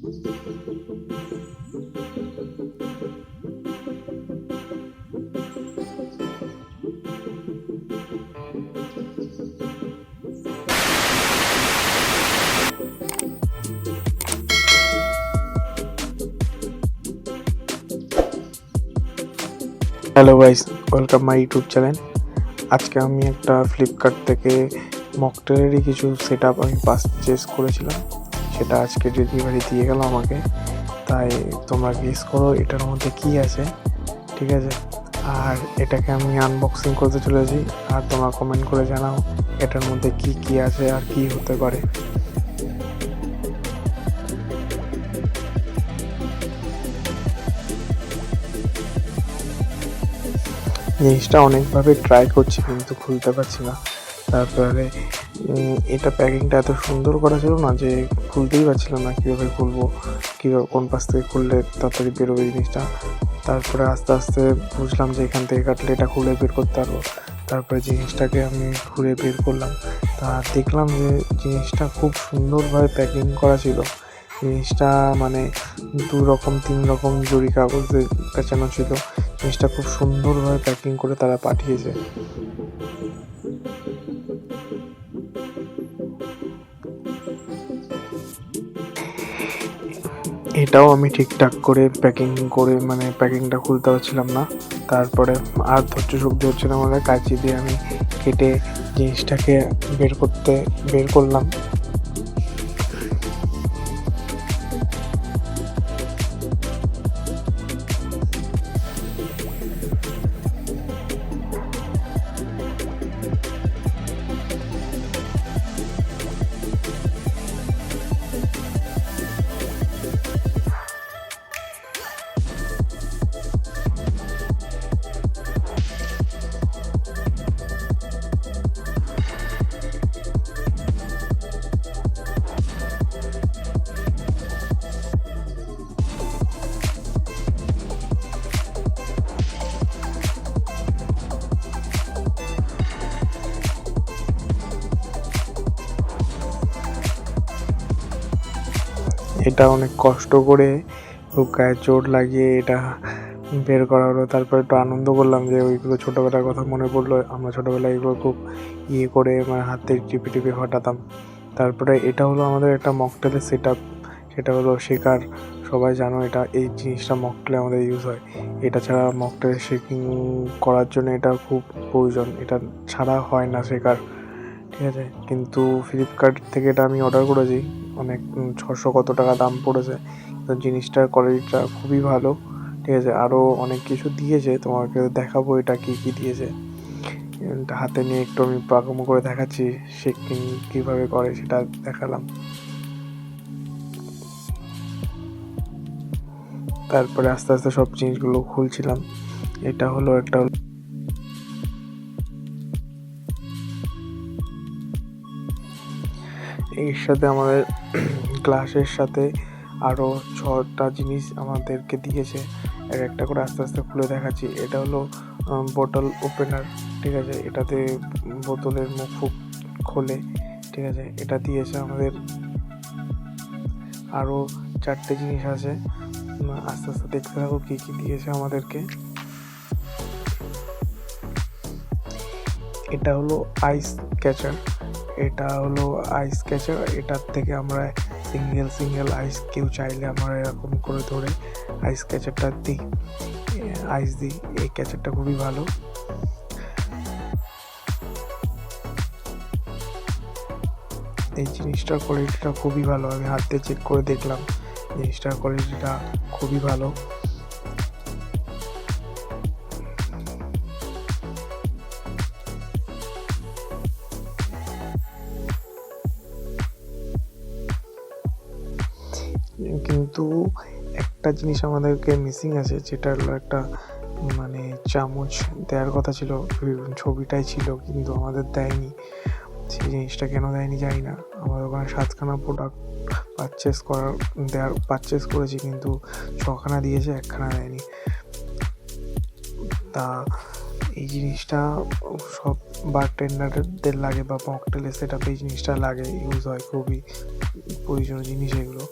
Hello guys, welcome my YouTube channel. আজকে আমি একটা ফ্লিপকার্ট থেকে মকটেলেরই কিছু সেট আপ আমি পারচেস করেছিলাম, সেটা আজকে ডেলিভারি দিয়ে গেল আমাকে। তাই তোমরা গেস করো এটার মধ্যে কি আছে, ঠিক আছে? আর এটাকে আমি আনবক্সিং করতে চলেছি, আর তোমরা কমেন্ট করে জানাও এটার মধ্যে কি কি আছে আর কি হতে পারে। জিনিসটা অনেকভাবে ট্রাই করছি কিন্তু খুলতে পারছি না। তারপরে এটা প্যাকিংটা এত সুন্দর করা ছিল না যে খুলতেই পারছিলাম না, কীভাবে খুলবো, কীভাবে কোন পাশ থেকে খুললে তাড়াতাড়ি বেরোবে জিনিসটা। তারপরে আস্তে আস্তে বুঝলাম যে এখান থেকে কাটলে এটা খুলে বের করতে পারবো। তারপরে জিনিসটাকে আমি খুলে বের করলাম, তা দেখলাম যে জিনিসটা খুব সুন্দরভাবে প্যাকিং করা ছিল। জিনিসটা মানে 2-3 রকম জরি কাগজে পেঁচানো ছিল। জিনিসটা খুব সুন্দরভাবে প্যাকিং করে তারা পাঠিয়েছে। এটাও আমি ঠিকঠাক করে প্যাকিংটা খুলতে পারছিলাম না। তারপরে আর ধৈর্য সহ্য হচ্ছে না, আমাদের কাঁচি দিয়ে আমি কেটে জিনিসটাকে বের করলাম। এটা অনেক কষ্ট করে খুব গায়ে চোট লাগিয়ে এটা বের করা হলো। তারপর একটু আনন্দ করলাম যে ওইগুলো ছোটোবেলার কথা মনে পড়লো। আমরা ছোটোবেলায় এগুলো খুব করে হাতে টিপে টিপে ফাটাতাম। তারপরে এটা হলো আমাদের একটা মকটেলের সেট আপ, সেটা হলো শেকার। সবাই জানো এটা, এই জিনিসটা মকটেলে আমাদের ইউজ হয়। এটা ছাড়া মকটেল শেকিং করার জন্য এটা খুব প্রয়োজন, এটা ছাড়া হয় না শেকার, ঠিক আছে? কিন্তু ফ্লিপকার্ট থেকে এটা আমি অর্ডার করেছি, অনেক 600 কত টাকা দাম পড়েছে। তো জিনিসটার কোয়ালিটিটা খুবই ভালো, ঠিক আছে? আরও অনেক কিছু দিয়েছে, তোমাকে দেখাবো এটা কি কি দিয়েছে। হাতে নিয়ে একটু আমি পাকামো করে দেখাচ্ছি, শেকিং কীভাবে করে সেটা দেখালাম। তারপরে আস্তে আস্তে সব জিনিসগুলো খুলছিলাম। এটা হলো একটা এর সাথে আমাদের গ্লাসের সাথে আরও 6টা জিনিস আমাদেরকে দিয়েছে, এক একটা করে আস্তে আস্তে খুলে দেখাচ্ছি। এটা হলো বোতল ওপেনার, ঠিক আছে? এটাতে বোতলের মুখ খোলে, ঠিক আছে? এটা দিয়েছে আমাদের। আরও 4টে জিনিস আছে, আস্তে আস্তে দেখতে থাকো কী কী দিয়েছে আমাদেরকে। এটা হলো আইস ক্যাচার, এটার থেকে আমরা সিঙ্গেল আইস, কেউ চাইলে আমরা এরকম করে ধরে আইস ক্যাচারটা দিই, এই ক্যাচারটা খুবই ভালো। এই জিনিসটার কোয়ালিটিটা খুবই ভালো, আমি হাত দিয়ে চেক করে দেখলাম, জিনিসটার কোয়ালিটিটা খুবই ভালো। কিন্তু একটা জিনিস আমাদেরকে মিসিং আছে, যেটা হলো একটা চামচ দেওয়ার কথা ছিল, ছবিটাই ছিল কিন্তু আমাদের দেয়নি। সেই জিনিসটা কেন দেয়নি জানি না। আমার ওখানে 7খানা প্রোডাক্ট পারচেস করেছি, কিন্তু 6খানা দিয়েছে, 1খানা দেয়নি। তা এই জিনিসটা সব বারটেন্ডারদের লাগে বা মকটেলের সেট আপে এই জিনিসটা লাগে, ইউজ হয়, খুবই প্রয়োজনীয় জিনিস এগুলো।